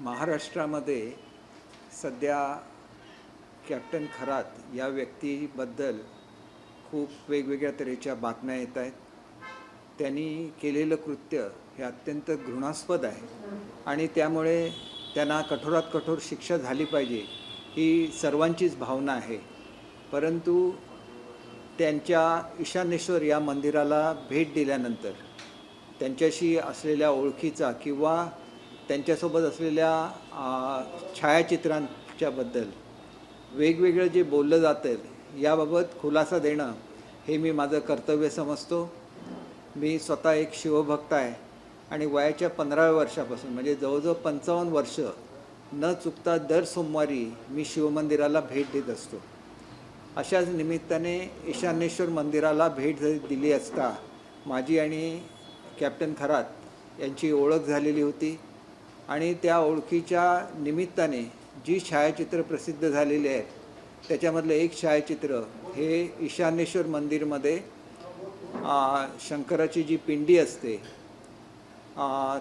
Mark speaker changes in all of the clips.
Speaker 1: महाराष्ट्रामध्ये सध्या कॅप्टन खरात या व्यक्तीबद्दल खूप वेगवेगळ्या तऱ्हेच्या बातम्या येत आहेत. त्यांनी केलेलं कृत्य हे अत्यंत घृणास्पद आहे आणि त्यामुळे त्यांना कठोरात कठोर शिक्षा झाली पाहिजे ही सर्वांचीच भावना आहे. परंतु त्यांच्या ईशानेश्वर या मंदिराला भेट दिल्यानंतर त्यांच्याशी असलेल्या ओळखीचा किंवा त्यांच्यासोबत असलेल्या छायाचित्रांच्याबद्दल वेगवेगळं जे बोललं जातं याबाबत खुलासा देणं हे मी माझं कर्तव्य समजतो. मी स्वतः एक शिवभक्त आहे आणि वयाच्या 15व्या वर्षापासून म्हणजे जवळजवळ 55 वर्ष न चुकता दर सोमवारी मी शिवमंदिराला भेट देत असतो. अशाच निमित्ताने ईशानेश्वर मंदिराला भेट दिली असता माझी आणि कॅप्टन खरात यांची ओळख झालेली होती आणि त्या ओळखीच्या निमित्ताने जी छायाचित्र प्रसिद्ध झालेली आहेत त्याच्यामधलं एक छायाचित्र हे ईशानेश्वर मंदिरमध्ये शंकराची जी पिंडी असते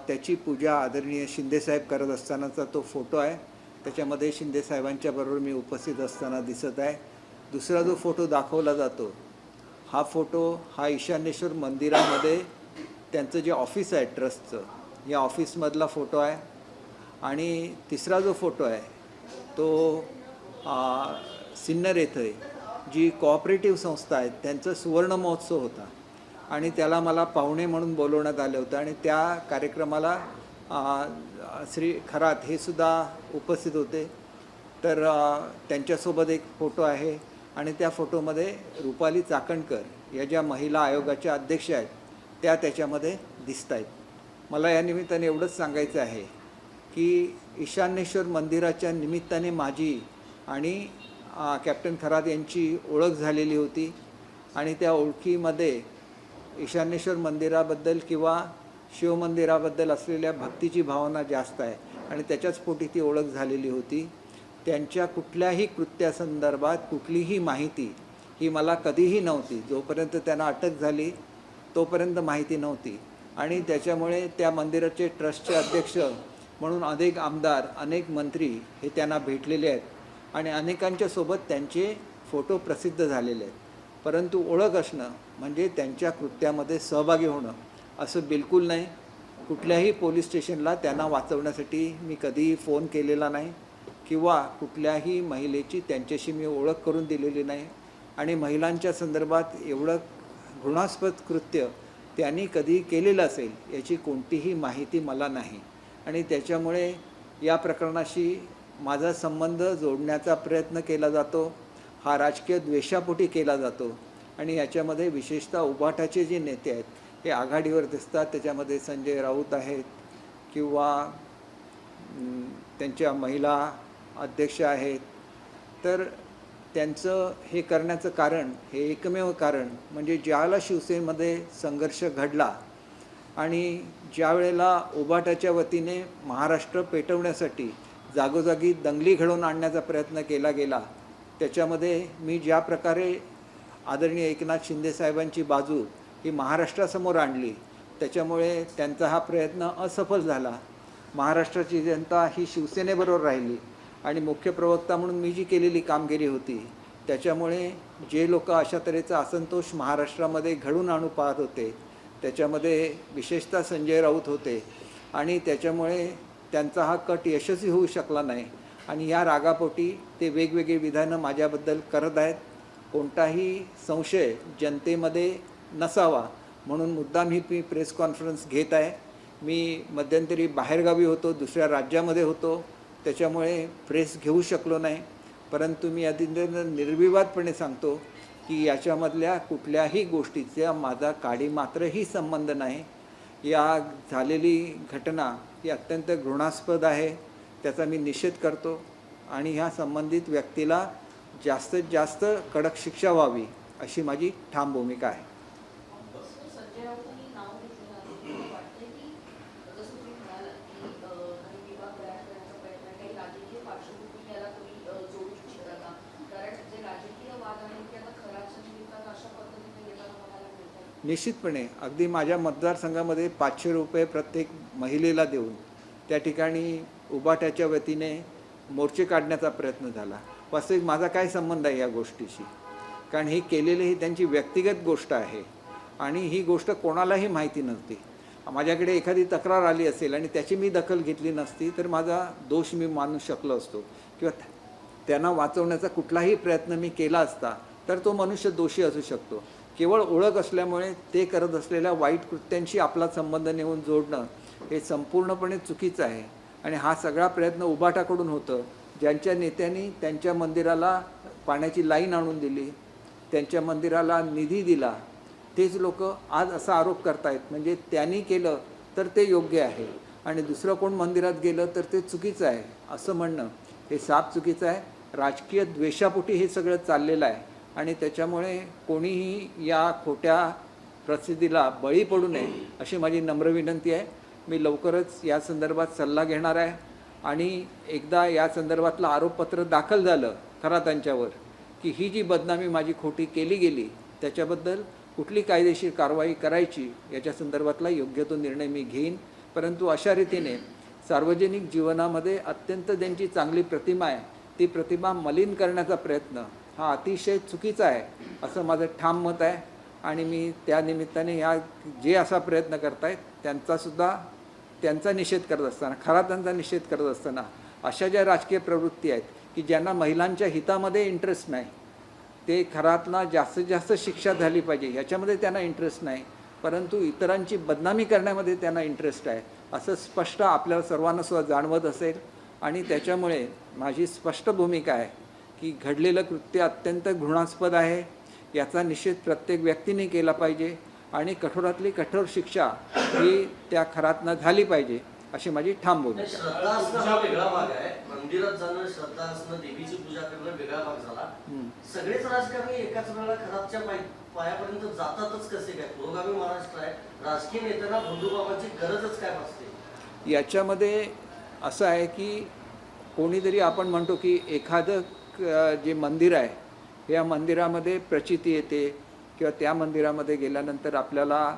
Speaker 1: त्याची पूजा आदरणीय शिंदेसाहेब करत असतानाचा तो फोटो आहे. त्याच्यामध्ये शिंदेसाहेबांच्याबरोबर मी उपस्थित असताना दिसत आहे. दुसरा जो फोटो दाखवला जातो हा फोटो हा ईशानेश्वर मंदिरामध्ये त्यांचं जे ऑफिस आहे ट्रस्टचं या ऑफिसमधला फोटो आहे. आणि तिसरा जो फोटो आहे तो सिन्नर येथे जी कोऑपरेटिव्ह संस्था आहे त्यांचं सुवर्ण महोत्सव होता आणि त्याला मला पाहुणे म्हणून बोलवण्यात आलं होतं आणि त्या कार्यक्रमाला श्री खरात हे सुद्धा उपस्थित होते. तर त्यांच्यासोबत एक फोटो आहे आणि त्या फोटोमध्ये रुपाली चाकणकर या ज्या महिला आयोगाच्या अध्यक्ष आहेत त्या त्याच्यामध्ये दिसत आहेत. मला या निमित्ताने एवढंच सांगायचं आहे की ईशानेश्वर मंदिराच्या निमित्ताने माझी आणि कॅप्टन खरात यांची ओळख झालेली होती आणि त्या ओळखीमध्ये ईशानेश्वर मंदिराबद्दल किंवा शिवमंदिराबद्दल असलेल्या भक्तीची भावना जास्त आहे आणि त्याच्याच पोटी ती ओळख झालेली होती. त्यांच्या कुठल्याही कृत्यासंदर्भात कुठलीही माहिती ही मला कधीही नव्हती. जोपर्यंत त्यांना अटक झाली तोपर्यंत माहिती नव्हती आणि त्याच्यामुळे त्या मंदिराचे ट्रस्टचे अध्यक्ष म्हणून अनेक आमदार अनेक मंत्री हे त्यांना भेटलेले आहेत आणि अनेकांच्या सोबत त्यांचे फोटो प्रसिद्ध झालेले आहेत. परंतु ओळख असणं म्हणजे त्यांच्या कृत्यामध्ये सहभागी होणं असं बिलकुल नाही. कुठल्याही पोलीस स्टेशनला त्यांना वाचवण्यासाठी मी कधीही फोन केलेला नाही किंवा कुठल्याही महिलेची त्यांच्याशी मी ओळख करून दिलेली नाही आणि महिलांच्या संदर्भात एवढं घृणास्पद कृत्य त्यांनी कधी केलेलं असेल याची कोणतीही माहिती मला नाही आणि त्याच्यामुळे या प्रकरणाशी माझा संबंध जोडण्याचा प्रयत्न केला जातो. हा राजकीय द्वेषापोटी केला जातो आणि याच्यामध्ये विशेषतः उभाटाचे जे नेते आहेत हे आघाडीवर दिसतात. त्याच्यामध्ये संजय राऊत आहेत किंवा त्यांच्या महिला अध्यक्ष आहेत. तर त्यांचं हे करण्याचं कारण हे एकमेव कारण म्हणजे ज्याला शिवसेनेमध्ये संघर्ष घडला आणि ज्या वेळेला उभाटाच्या वतीने महाराष्ट्र पेटवण्यासाठी जागोजागी दंगली घडवून आणण्याचा प्रयत्न केला गेला त्याच्यामध्ये मी ज्या प्रकारे आदरणीय एकनाथ शिंदेसाहेबांची बाजू ही महाराष्ट्रासमोर आणली त्याच्यामुळे त्यांचा हा प्रयत्न असफल झाला. महाराष्ट्राची जनता ही शिवसेनेबरोबर राहिली आणि मुख्य प्रवक्ता म्हणून मी जी केलेली कामगिरी होती त्याच्यामुळे जे लोक अशा तऱ्हेचा असंतोष महाराष्ट्रामध्ये घडून आणू पाहत होते त्याच्यामध्ये विशेषतः संजय राऊत होते आणि त्याच्यामुळे त्यांचा हा कट यशस्वी होऊ शकला नाही आणि या रागापोटी ते वेगवेगळे विधानं माझ्याबद्दल करत आहेत. कोणताही संशय जनतेमध्ये नसावा म्हणून मुद्दाम ही मी प्रेस कॉन्फरन्स घेत आहे. मी मध्यंतरी बाहेरगावी होतो, दुसऱ्या राज्यामध्ये होतो, त्याच्यामुळे प्रेस घेऊ शकलो नाही. परंतु मी अतिशय निर्विवादपणे सांगतो की याच्यामधल्या कुठल्याही गोष्टीचा माझा काडीमात्रही संबंध नाही. या झालेली घटना ही अत्यंत घृणास्पद आहे, त्याचा मी निषेध करतो आणि ह्या संबंधित व्यक्तीला जास्तीत जास्त कडक शिक्षा व्हावी अशी माझी ठाम भूमिका आहे. निश्चितपणे अगदी माझ्या मतदारसंघामध्ये 500 रुपये प्रत्येक महिलेला देऊन त्या ठिकाणी उबाटाच्या वतीने मोर्चे काढण्याचा प्रयत्न झाला. वास्तविक माझा काय संबंध आहे या गोष्टीशी, कारण ही केलेली ही त्यांची व्यक्तिगत गोष्ट आहे आणि ही गोष्ट कोणालाही माहिती नव्हती. माझ्याकडे एखादी तक्रार आली असेल आणि त्याची मी दखल घेतली नसती तर माझा दोष मी मानू शकलो असतो किंवा त्यांना वाचवण्याचा कुठलाही प्रयत्न मी केला असता तर तो मनुष्य दोषी असू शकतो. केवळ ओळख असल्यामुळे ते करत असलेल्या वाईट कृत्यांशी आपला संबंध नेऊन जोडणं हे संपूर्णपणे चुकीचं आहे. आणि हा सगळा प्रयत्न उबाटाकडून होतं. ज्यांच्या नेत्यांनी त्यांच्या मंदिराला पाण्याची लाईन आणून दिली, त्यांच्या मंदिराला निधी दिला, तेच लोक आज असा आरोप करतायत म्हणजे त्यांनी केलं तर ते योग्य आहे आणि दुसरं कोण मंदिरात गेलं तर ते चुकीचं आहे असं म्हणणं हे साफ चुकीचं आहे. राजकीय द्वेषापोटी हे सगळं चाललेलं आहे आणि त्याच्यामुळे कोणीही या खोट्या प्रसिद्धीला बळी पडू नये अशी माझी नम्र विनंती आहे. मी लवकरच या संदर्भात सल्ला घेणार आहे आणि एकदा या संदर्भातलं आरोपपत्र दाखल झालं खरातांच्यावर की ही जी बदनामी माझी खोटी केली गेली त्याच्याबद्दल कुठली कायदेशीर कारवाई करायची याच्या संदर्भातला योग्य तो निर्णय मी घेईन. परंतु अशा रीतीने सार्वजनिक जीवनामध्ये अत्यंत ज्यांची चांगली प्रतिमा आहे ती प्रतिमा मलिन करण्याचा प्रयत्न हा अतिशय चुकीचा आहे असं माझं ठाम मत आहे. आणि मी त्या निमित्ताने या जे असा प्रयत्न करतायत त्यांचा निषेध करत असताना, खरातांचा निषेध करत असताना अशा ज्या राजकीय प्रवृत्ती आहेत की ज्यांना महिलांच्या हितामध्ये इंटरेस्ट नाही, ते खरातला जास्तीत जास्त शिक्षा झाली पाहिजे ह्याच्यामध्ये त्यांना इंटरेस्ट नाही, परंतु इतरांची बदनामी करण्यामध्ये त्यांना इंटरेस्ट आहे असं स्पष्ट आपल्याला सर्वांना सुद्धा जाणवत असेल. आणि त्याच्यामुळे माझी स्पष्ट भूमिका आहे की घडलेलं कृत्य अत्यंत घृणास्पद आहे. याचा निषेध प्रत्येक व्यक्तीने केला पाहिजे आणि कठोरातली कठोर शिक्षा ही त्या खरातनं झाली पाहिजे अशी माझी ठाम भूमिका.
Speaker 2: श्रद्धा असणं हा वेगळा भाग आहे, मंदिरात जाणं, श्रद्धा असणं, देवीची पूजा करणं वेगळा भाग झाला. सगळेच राजकारणी एकाच वेळेला खराबच्या पायापर्यंत जातातच कसे काय? पुरोगामी महाराष्ट्र आहे, राजकीय नेत्यांना बंधुबाबांची गरजच काय भासते?
Speaker 1: याच्यामध्ये असं आहे की कोणीतरी आपण म्हणतो की एखादं जे मंदिर आहे या मंदिरामध्ये प्रचिती येते किंवा त्या मंदिरामध्ये गेल्यानंतर आपल्याला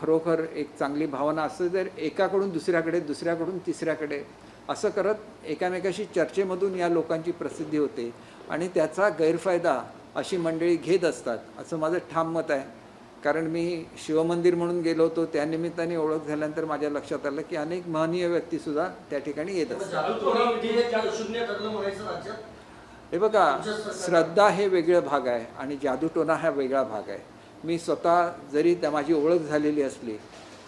Speaker 1: खरोखर एक चांगली भावना असं जर एकाकडून दुसऱ्याकडे, दुसऱ्याकडून तिसऱ्याकडे असं करत एकामेकाशी चर्चेमधून या लोकांची प्रसिद्धी होते आणि त्याचा गैरफायदा अशी मंडळी घेत असतात असं माझं ठाम मत आहे. कारण मी शिवमंदिर म्हणून गेलो होतो, त्यानिमित्ताने ओळख झाल्यानंतर माझ्या लक्षात आलं की अनेक महनीय व्यक्तीसुद्धा त्या ठिकाणी येत असतात. हे बघा, श्रद्धा हे वेगळं भाग आहे आणि जादूटोणा हा वेगळा भाग आहे. मी स्वतः जरी माझी ओळख झालेली असली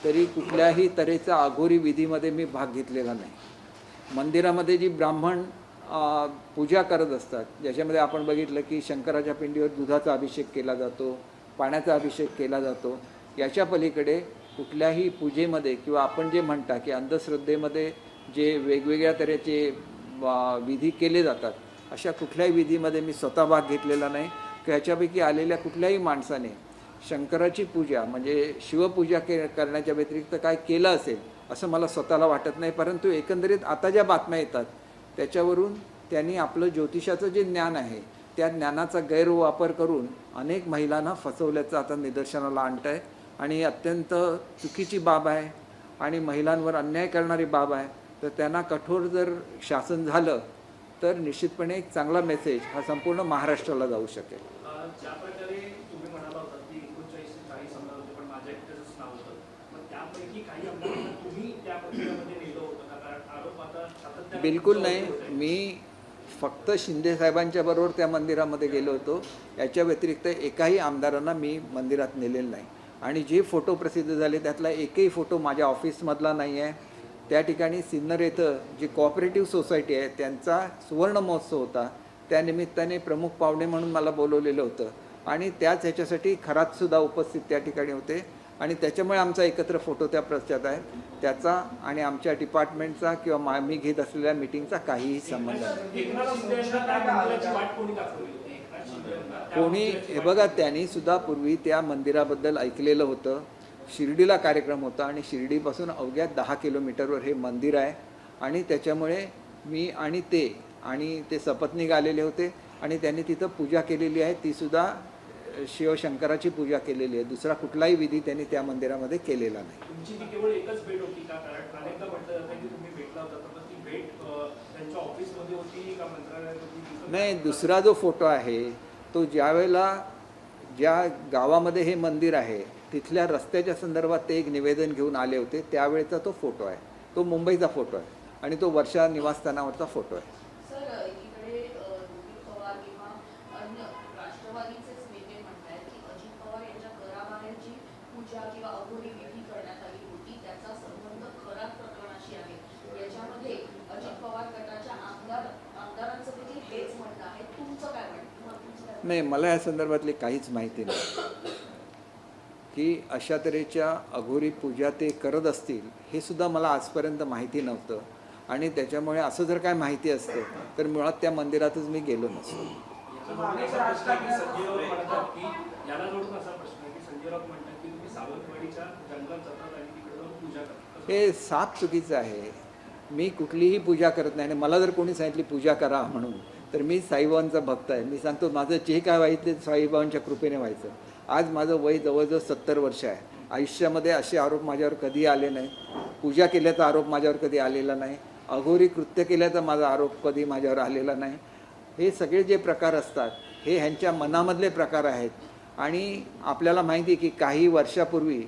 Speaker 1: तरी कुठल्याही तऱ्हेचा अघोरी विधीमध्ये मी भाग घेतलेला नाही. मंदिरामध्ये जी ब्राह्मण पूजा करत असतात ज्याच्यामध्ये आपण बघितलं की शंकराच्या पिंडीवर दुधाचा अभिषेक केला जातो, पाण्याचा अभिषेक केला जातो, याच्या पलीकडे कुठल्याही पूजेमध्ये किंवा आपण जे म्हणता की अंधश्रद्धेमध्ये जे वेगवेगळ्या तऱ्हेचे विधी केले जातात अशा कुठल्याही विधीमध्ये मी स्वतः भाग घेतलेला नाही. की ह्याच्यापैकी आलेल्या कुठल्याही माणसाने शंकराची पूजा म्हणजे शिवपूजा करण्याच्या व्यतिरिक्त काय केलं असेल असं मला स्वतःला वाटत नाही. परंतु एकंदरीत आता ज्या बातम्या येतात त्याच्यावरून त्यांनी आपलं ज्योतिषाचं जे ज्ञान आहे त्या ज्ञानाचा गैरवापर करून अनेक महिलांना फसवल्याचं आता निदर्शनाला आणतं आहे आणि अत्यंत चुकीची बाब आहे आणि महिलांवर अन्याय करणारी बाब आहे. तर त्यांना कठोर जर शासन झालं तर निश्चितपणे एक चांगला मेसेज हा संपूर्ण महाराष्ट्राला जाऊ शकेल.
Speaker 3: ज्या प्रकारे तुम्ही म्हणाला होता की 39 ते 40 आमदार होते पण माझ्या एकट्याचंच नाव होतं, मग त्यापैकी काही आमदारांना तुम्ही त्या प्रक्रियेमध्ये नेलं होतं का? कारण आरोप आता सातत्याने
Speaker 1: बिलकुल नाही. मी फक्त शिंदे साहेबांच्या बरोबर त्या मंदिरामध्ये गेलो होतो. याच्या व्यतिरिक्त एकाही आमदारांना मी मंदिरात नेलेलं नाही. आणि जे फोटो प्रसिद्ध झाले त्यातला एकही फोटो माझ्या ऑफिसमधला नाही आहे. त्या ठिकाणी सिन्नर येथं जी कोऑपरेटिव्ह सोसायटी आहे त्यांचा सुवर्ण महोत्सव होता, त्यानिमित्ताने प्रमुख पाहुणे म्हणून मला बोलवलेलं होतं आणि त्याच ह्याच्यासाठी खरातसुद्धा उपस्थित त्या ठिकाणी होते आणि त्याच्यामुळे आमचा एकत्र फोटो त्या प्रचारात आहे. त्याचा आणि आमच्या डिपार्टमेंटचा किंवा मी घेत असलेल्या मीटिंगचा काहीही संबंध नाही. कोणी हे बघा, त्यांनी सुद्धा पूर्वी त्या मंदिराबद्दल ऐकलेलं होतं. शिर्डीला कार्यक्रम होता आणि शिर्डीपासून अवघ्या 10 किलोमीटरवर हे मंदिर आहे आणि त्याच्यामुळे मी आणि ते सपत्नीक आलेले होते आणि त्यांनी तिथं पूजा केलेली आहे. तीसुद्धा शिवशंकराची पूजा केलेली आहे. दुसरा कुठलाही विधी त्यांनी त्या मंदिरामध्ये केलेला नाही.
Speaker 3: तुमची ती केवळ एकच भेट होती का? कारण अनेकदा म्हटलं जातं की तुम्ही भेटला होता, तर ती भेट त्यांच्या ऑफिसमध्ये होती का मंत्रालयात होती?
Speaker 1: नाही, दुसरा जो फोटो आहे तो ज्या गावामध्ये हे मंदिर आहे तिथल्या रस्त्याच्या संदर्भात ते एक निवेदन घेऊन आले होते, त्यावेळेचा तो फोटो आहे. तो मुंबईचा फोटो आहे आणि तो वर्षा निवासस्थानावरचा फोटो आहे.
Speaker 4: सर, एकीकडे रोहित पवार किंवा अन्य राष्ट्रवादीचेच नेते म्हणतात की अजित पवार यांच्या घराबाहेर जी पूजा किंवा अघोरी विधी करण्यात आली होती त्याचा संबंध खराब प्रकरणाशी आहे. याच्यामध्ये अजित पवार गटाच्या आमदारांचं देखील हेच म्हणणं आहे. तुमचं काय म्हणणं?
Speaker 1: नाही, मला या संदर्भातली काहीच माहिती नाही की अशा तऱ्हेच्या अघोरी पूजा ते करत असतील, हे सुद्धा मला आजपर्यंत माहिती नव्हतं. आणि त्याच्यामुळे असं जर काय माहिती असतं तर मुळात त्या मंदिरातच मी गेलो नसतो.
Speaker 3: संजय राऊत म्हणतात की याला जोडून असा प्रश्न आहे की संजय राऊत म्हणतात की तुम्ही सावंतवाडीच्या जंगलात जातात आणि तिकडे जाऊन पूजा करता.
Speaker 1: हे साफ चुकीचं आहे. मी कुठलीही पूजा करत नाही. आणि मला जर कोणी सांगितली पूजा करा म्हणून, तर मी साईबाबांचा भक्त आहे. मी सांगतो माझं जे काय व्हायचं ते साईबाबांच्या कृपेने व्हायचं. आज माझं वय जवळजवळ 70 वर्ष आहे. आयुष्यामध्ये असे आरोप माझ्यावर कधी आले नाही. पूजा केल्याचा आरोप माझ्यावर कधी आलेला नाही. अघोरी कृत्य केल्याचा माझा आरोप कधी माझ्यावर आलेला नाही. हे सगळे जे प्रकार असतात हे ह्यांच्या मनामधले प्रकार आहेत. आणि आपल्याला माहिती आहे की काही वर्षापूर्वी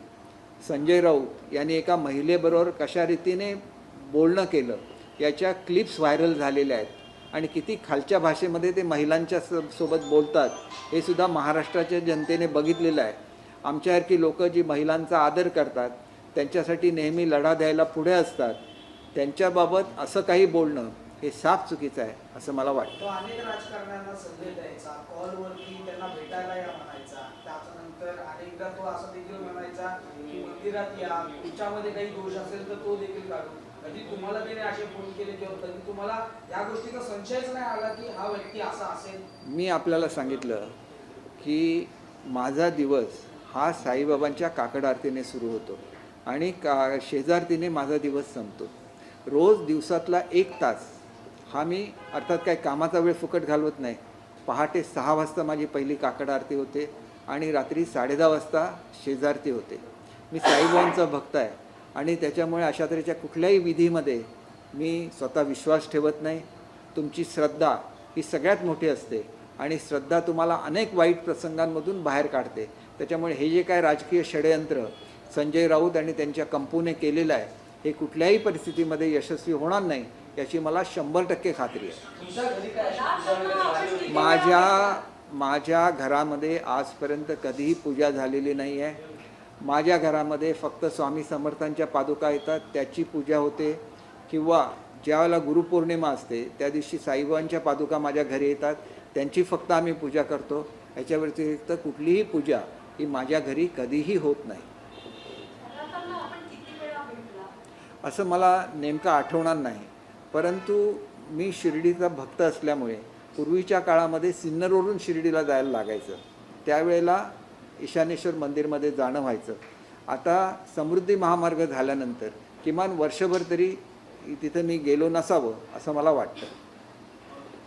Speaker 1: संजय राऊत यांनी एका महिलेबरोबर कशा रीतीने बोलणं केलं याच्या क्लिप्स व्हायरल झालेल्या आहेत. आणि किती खालच्या भाषेमध्ये ते महिलांच्या सोबत बोलतात हे सुद्धा महाराष्ट्राच्या जनतेने बघितलेलं आहे. आमच्यासारखी लोक जी महिलांचा आदर करतात, त्यांच्यासाठी नेहमी लढा द्यायला पुढे असतात, त्यांच्याबाबत असं काही बोलणं हे साफ चुकीचं आहे असं मला वाटतं.
Speaker 5: तो अनेक राजकारण्यांना संदेश द्यायचा, कॉलवरती त्यांना भेटायला या म्हणायचा. त्याच्यानंतर अनेकदा तो असं देखील म्हणायचा की मंदिरात या, तुमच्यामध्ये काही दोष असेल तर तो देखील काढू. कधी तुम्हाला त्याने असे फोन केले किंवा कधी तुम्हाला या गोष्टीचा संशयच नाही आला की हा व्यक्ती असा असेल?
Speaker 1: मी आपल्याला सांगितलं की माझा दिवस हा साईबाबांच्या काकड आरतीने सुरू होतो आणि शेजारतीने माझा दिवस संपतो. रोज दिवसातला 1 तास हा मी, अर्थात काय कामाचा वेळ फुकट घालवत नाही. पहाटे 6 वाजता माझी पहिली काकड आरती होते आणि रात्री 10:30 वाजता शेजारती होते. मी साईबाबांचा भक्त आहे आणि त्याच्यामुळे अशा तऱ्हेच्या कुठल्याही विधीमध्ये मी स्वतः विश्वास ठेवत नाही. तुमची श्रद्धा ही सगळ्यात मोठी असते आणि श्रद्धा तुम्हाला अनेक वाईट प्रसंगांमधून बाहेर काढते. त्याच्यामुळे हे जे काय राजकीय षडयंत्र संजय राऊत आणि त्यांच्या कंपनीने केलेलं आहे हे कुठल्याही परिस्थितीमध्ये यशस्वी होणार नाही याची मला 100% खात्री आहे.
Speaker 5: तुमच्या घरी काय अशी पूजा वगैरे झाली होती?
Speaker 1: माझ्या घरामध्ये आजपर्यंत कधीही पूजा झालेली नाही आहे. माझ्या घरामध्ये फक्त स्वामी समर्थांच्या पादुका येतात त्याची पूजा होते, किंवा ज्यावेळेला गुरुपौर्णिमा असते त्या दिवशी साईबाबांच्या पादुका माझ्या घरी येतात, त्यांची फक्त आम्ही पूजा करतो. याच्या व्यतिरिक्त कुठलीही पूजा ही माझ्या घरी कधीही होत नाही. असं मला नेमकं आठवणार नाही, परंतु मी शिर्डीचा भक्त असल्यामुळे पूर्वीच्या काळामध्ये सिन्नरवरून शिर्डीला जायला लागायचं. त्यावेळेला ईशानेश्वर मंदिरमध्ये जाणं व्हायचं. आता समृद्धी महामार्ग झाल्यानंतर किमान वर्षभर तरी तिथं मी गेलो नसावं असं मला वाटतं.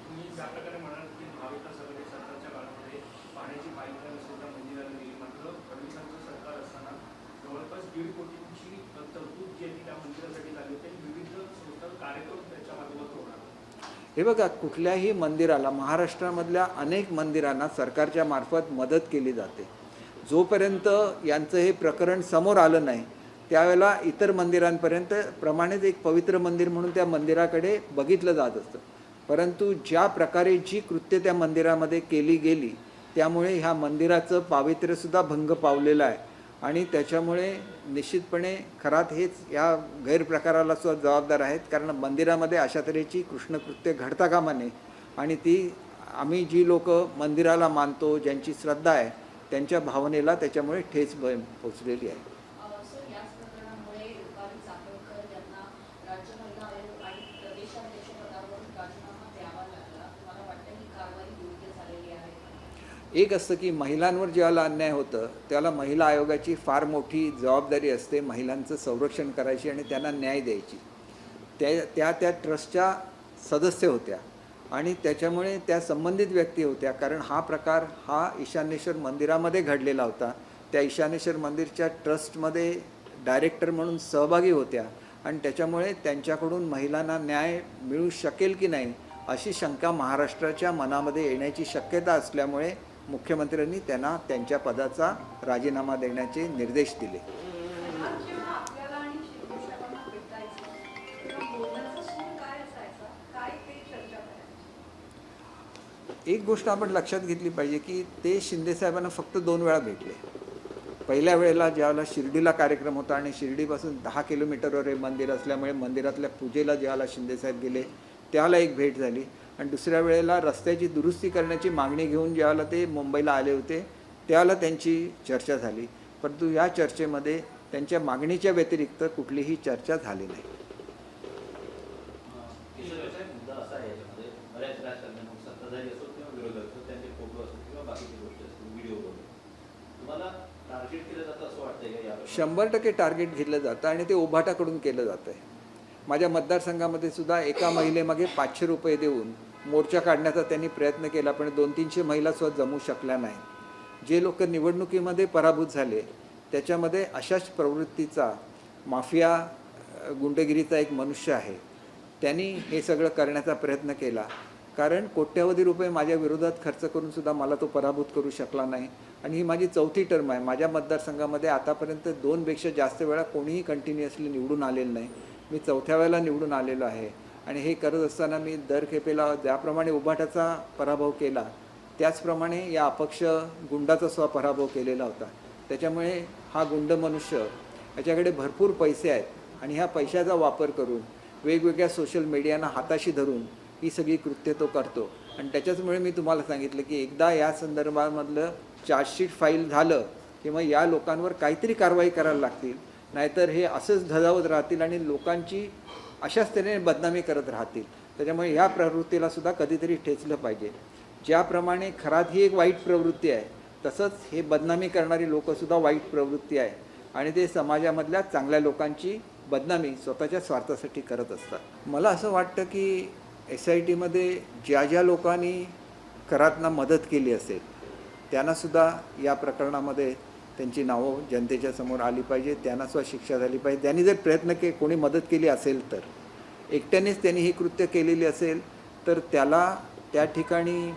Speaker 3: तुम्ही ज्या प्रकारे म्हणाल की महाविकास आघाडी सरकारच्या काळामध्ये पाण्याची पाईपलाईन सुद्धा मंदिराला दिली, मात्र फडणवीसांचं सरकार असताना जवळपास 1.5 कोटींची तरतूद जी आहे ती त्या मंदिरासाठी झाली होती आणि विविध संस्था कार्यक्रम त्याच्या माध्यमातून होणार.
Speaker 1: हे बघा, कुठल्याही मंदिराला, महाराष्ट्रामधल्या अनेक मंदिरांना सरकारच्या मार्फत मदत केली जाते. जोपर्यंत यांचं हे प्रकरण समोर आलं नाही त्यावेळेला इतर मंदिरांपर्यंत प्रमाणेच एक पवित्र मंदिर म्हणून त्या मंदिराकडे बघितलं जात असतं. परंतु ज्या प्रकारे जी कृत्य त्या मंदिरामध्ये केली गेली त्यामुळे ह्या मंदिराचं पावित्र्यसुद्धा भंग पावलेलं आहे. आणि त्याच्यामुळे निश्चितपणे खरात हेच या गैरप्रकाराला सुद्धा जबाबदार आहेत, कारण मंदिरामध्ये अशा तऱ्हेची कृष्णकृत्य घडता कामा नये. आणि ती आम्ही जी लोक मंदिराला मानतो, ज्यांची श्रद्धा आहे, त्यांच्या भावनेला त्याच्यामुळे ठेच पोचलेली आहे.
Speaker 4: सर, याच प्रकरणामुळे रुपाली चाकणकर यांना राज्य महिला आयोग आणि प्रदेशाध्यक्ष पदावरून राजीनामा द्यावा लागला. तुम्हाला वाटतं ही कारवाई योग्य झालेली आहे?
Speaker 1: एक असतं की महिलांवर ज्यावेळेला अन्याय होतं त्याला महिला आयोगाची फार मोठी जबाबदारी असते, महिलांचं संरक्षण करायची आणि त्यांना न्याय द्यायची. त्या ट्रस्टच्या सदस्य होत्या आणि त्याच्यामुळे त्या संबंधित व्यक्ती होत्या, कारण हा प्रकार हा ईशानेश्वर मंदिरामध्ये घडलेला होता. त्या ईशानेश्वर मंदिरच्या ट्रस्टमध्ये डायरेक्टर म्हणून सहभागी होत्या आणि त्याच्यामुळे त्यांच्याकडून महिलांना न्याय मिळू शकेल की नाही अशी शंका महाराष्ट्राच्या मनामध्ये येण्याची शक्यता असल्यामुळे मुख्यमंत्र्यांनी त्यांना त्यांच्या पदाचा राजीनामा देण्याचे निर्देश दिले.
Speaker 4: जेव्हा आपल्याला आणि शिंदे साहेबांना भेटायचं तेव्हा बोलण्याचा सूर काय असायचा, काय ते चर्चा करायची?
Speaker 1: एक गोष्ट आपण लक्षात घेतली पाहिजे की ते शिंदे साहेबांना फक्त 2 वेळा भेटले. पहिल्या वेळेला ज्यावेळेला शिर्डीला कार्यक्रम होता आणि शिर्डीपासून 10 किलोमीटरवर हे मंदिर असल्यामुळे मंदिरातल्या पूजेला ज्यावेळेला शिंदे साहेब गेले त्यावेळेला एक भेट झाली आणि दुसऱ्या वेळेला रस्त्याची दुरुस्ती करण्याची मागणी घेऊन ज्यावेळेला ते मुंबईला आले होते त्यावेळेला त्यांची चर्चा झाली. परंतु या चर्चेमध्ये त्यांच्या मागणीच्या व्यतिरिक्त कुठलीही चर्चा झाली नाही.
Speaker 6: किशोरसाहेब, मुद्दा असा आहे याच्यामध्ये बऱ्याच राजकारण्यांना सत्ताधारी असो किंवा विरोधक असो त्यांचे फोटो असो किंवा बाकीची गोष्टी असतील व्हिडिओ वगैरे तुम्हाला टार्गेट केलं जातं असं वाटतंय का यावर?
Speaker 1: 100% टार्गेट घेतलं जातं आणि ते उभाटाकडून केलं जातं आहे. माझ्या मतदारसंघामध्ये सुद्धा एका महिलेमागे 500 रुपये देऊन मोर्चा काढण्याचा त्यांनी प्रयत्न केला, पण 200-300 महिलासुद्धा जमू शकल्या नाही. जे लोक निवडणुकीमध्ये पराभूत झाले त्याच्यामध्ये अशाच प्रवृत्तीचा माफिया गुंडगिरीचा एक मनुष्य आहे. त्यांनी हे सगळं करण्याचा प्रयत्न केला, कारण कोट्यवधी रुपये माझ्या विरोधात खर्च करूनसुद्धा मला तो पराभूत करू शकला नाही. आणि ही माझी 4थी टर्म आहे. माझ्या मतदारसंघामध्ये आतापर्यंत 2पेक्षा जास्त वेळा कोणीही कंटिन्युअसली निवडून आलेलं नाही. मी 4थ्या वेळेला निवडून आलेलो आहे आणि हे करत असताना मी दर खेपेला ज्याप्रमाणे उभाटाचा पराभव केला त्याचप्रमाणे या अपक्ष गुंडाचा सुद्धा पराभव केलेला होता. त्याच्यामुळे हा गुंड मनुष्य याच्याकडे भरपूर पैसे आहेत आणि ह्या पैशाचा वापर करून वेगवेगळ्या सोशल मीडियाना हाताशी धरून ही सगळी कृत्य तो करतो. आणि त्याच्याचमुळे मी तुम्हाला सांगितलं की एकदा या संदर्भामधलं चार्जशीट फाईल झालं की मग या लोकांवर काहीतरी कारवाई करायला लागतील, नाहीतर हे असंच धजावत राहतील आणि लोकांची अशाच तऱ्हेने बदनामी करत राहतील. त्याच्यामुळे ह्या प्रवृत्तीला सुद्धा कधीतरी ठेचलं पाहिजे. ज्याप्रमाणे खरात ही एक वाईट प्रवृत्ती आहे तसंच हे बदनामी करणारी लोकंसुद्धा वाईट प्रवृत्ती आहे आणि ते समाजामधल्या चांगल्या लोकांची बदनामी स्वतःच्या स्वार्थासाठी करत असतात. मला असं वाटतं की SITमध्ये ज्या लोकांनी खरातना मदत केली असेल त्यांनासुद्धा या प्रकरणामध्ये त्यांची नावं जनतेच्या समोर आली पाहिजे, त्यांनासुद्धा शिक्षा झाली पाहिजे. त्यांनी जर कोणी मदत केली असेल तर एकट्यानेच त्यांनी ही कृत्य केलेली असेल तर त्याला त्या ठिकाणी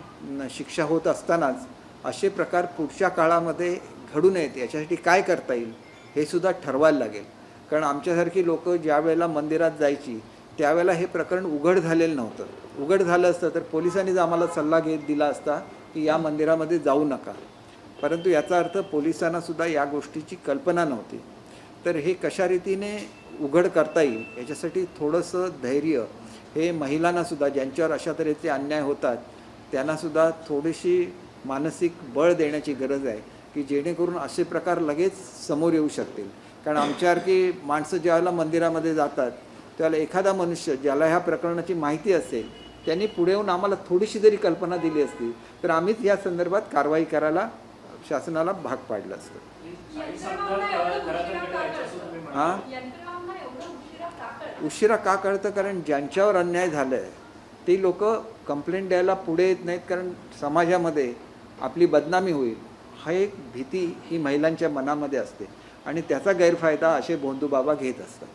Speaker 1: शिक्षा होत असतानाच असे प्रकार पुढच्या काळामध्ये घडू नयेत याच्यासाठी काय करता येईल हे सुद्धा ठरवायला लागेल. कारण आमच्यासारखी लोक ज्या वेळेला मंदिरात जायची त्यावेळेला हे प्रकरण उघड झालेलं नव्हतं. उघड झालं असतं तर पोलिसांनीच आम्हाला सल्ला दिला असता की या मंदिरामध्ये जाऊ नका. परंतु याचा अर्थ पोलिसांनासुद्धा या गोष्टीची कल्पना नव्हती. तर हे कशा रीतीने उघड करता येईल याच्यासाठी थोडंसं धैर्य हे महिलांनासुद्धा ज्यांच्यावर अशा तऱ्हेचे अन्याय होतात त्यांनासुद्धा थोडीशी मानसिक बळ देण्याची गरज आहे की जेणेकरून असे प्रकार लगेच समोर येऊ शकतील. कारण आमच्यासारखी माणसं ज्यावेळेला मंदिरामध्ये जातात त्यावेळेला एखादा मनुष्य ज्याला ह्या प्रकरणाची माहिती असेल त्यांनी पुढे येऊन आम्हाला थोडीशी जरी कल्पना दिली असती तर आम्हीच या संदर्भात कारवाई करायला शासनाला भाग पाडलं असतं. हां, उशिरा का कळतं? कारण ज्यांच्यावर अन्याय झाला आहे ते लोक कंप्लेंट द्यायला पुढे येत नाहीत, कारण समाजामध्ये आपली बदनामी होईल हा एक भीती ही महिलांच्या मनामध्ये असते आणि त्याचा गैरफायदा असे भोंदू बाबा घेत असतात.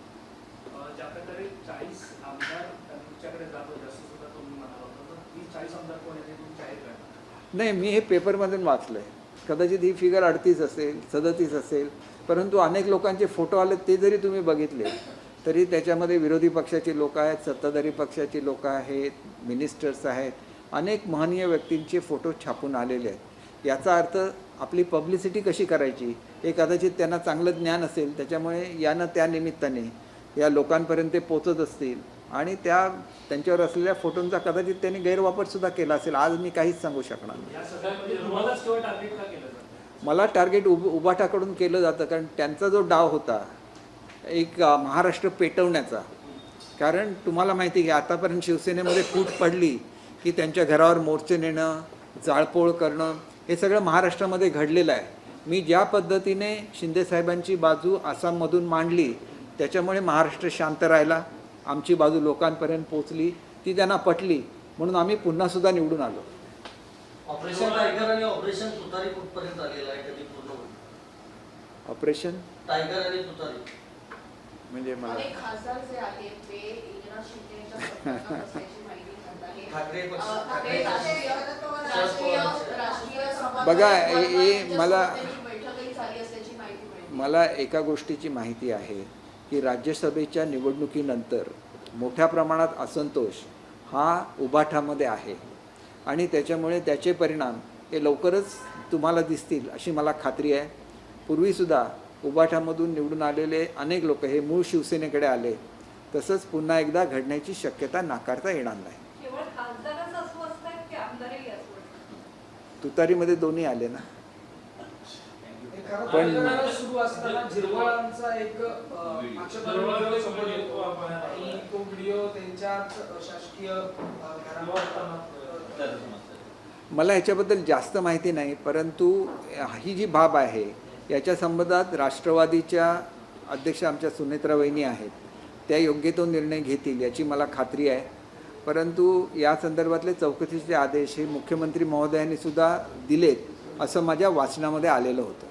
Speaker 3: ज्या प्रकारे 40 आमदार तुमच्याकडे जात होते असं सुद्धा तुम्ही म्हणाला होता, तर 30-40 आमदार कोण आहे ते तुम्ही जाहीर करणार?
Speaker 1: नाही, मी हे पेपरमधून वाचलं आहे. कदाचित ही फिगर 38 असेल, 37 असेल, परंतु अनेक लोकांचे फोटो आले ते जरी तुम्ही बघितले तरी त्याच्यामध्ये विरोधी पक्षाची लोक आहेत, सत्ताधारी पक्षाची लोक आहेत, मिनिस्टर्स आहेत, अनेक महनीय व्यक्तींचे फोटो छापून आलेले आहेत. याचा अर्थ आपली पब्लिसिटी कशी करायची हे कदाचित त्यांना चांगलं ज्ञान असेल, त्याच्यामुळे यानं त्या निमित्ताने या लोकांपर्यंत ते पोचत असतील आणि त्यांच्यावर असलेल्या फोटोंचा कदाचित त्यांनी गैरवापरसुद्धा केला असेल. आज मी काहीच सांगू शकणार नाही.
Speaker 3: या सगळ्यामध्ये तुम्हालाच केवळ टार्गेट का केलं जातं?
Speaker 1: मला टार्गेट उभाटाकडून केलं जातं, कारण त्यांचा जो डाव होता एक महाराष्ट्र पेटवण्याचा. कारण तुम्हाला माहिती आहे की आतापर्यंत शिवसेनेमध्ये फूट पडली की त्यांच्या घरावर मोर्चे नेणं, जाळपोळ करणं हे सगळं महाराष्ट्रामध्ये घडलेलं आहे. मी ज्या पद्धतीने शिंदेसाहेबांची बाजू आसाममधून मांडली त्याच्यामुळे महाराष्ट्र शांत राहिला, आमची बाजू लोकांपर्यंत पोचली, ती त्यांना पटली, म्हणून आम्ही पुन्हा सुद्धा निवडून आलो.
Speaker 2: ऑपरेशन टायगर आणि ऑपरेशन तुतारी कुठपर्यंत आलेलं आहे, कधी पूर्ण होईल?
Speaker 1: ऑपरेशन
Speaker 2: टायगर आणि तुतारी
Speaker 1: म्हणजे मला
Speaker 4: अनेक खासदार जे आहेत ते एकनाथ शिंदे यांच्या संपर्कात असल्याची माहिती मिळत आहे.
Speaker 2: ठाकरे पक्ष
Speaker 4: ठाकरे राष्ट्रीय सभा
Speaker 1: बघा, मला
Speaker 4: बैठकही झाली असल्याची माहिती मिळते.
Speaker 1: मला एका गोष्टीची माहिती आहे की राज्यसभेच्या निवडणुकीनंतर मोठ्या प्रमाणात असंतोष हा उबाठामध्ये आहे आणि त्याच्यामुळे त्याचे परिणाम हे लवकरच तुम्हाला दिसतील अशी मला खात्री आहे. पूर्वीसुद्धा उबाठामधून निवडून आलेले अनेक लोक हे मूळ शिवसेनेकडे आले. तसंच पुन्हा एकदा घडण्याची शक्यता नाकारता येणार नाही.
Speaker 7: केवळ खासदारच अस्वस्थ आहेत की आमदारही अस्वस्थ आहेत?
Speaker 1: तुतारीमध्ये दोन्ही आले ना.
Speaker 5: पण सुरू असताना झिरवळांचा एक आक्षेपार्ह समोर येतो आणि तो व्हिडिओ त्यांच्याच शासकीय घरावर
Speaker 1: मला ह्याच्याबद्दल जास्त माहिती नाही, परंतु ही जी बाब आहे याच्या संबंधात राष्ट्रवादीच्या अध्यक्ष आमच्या सुनेत्रा वहिनी आहेत, त्या योग्य तो निर्णय घेतील याची मला खात्री आहे. परंतु या संदर्भातले चौकशीचे आदेश हे मुख्यमंत्री महोदयांनी सुद्धा दिलेत असं माझ्या वाचनामध्ये आलेलं होतं.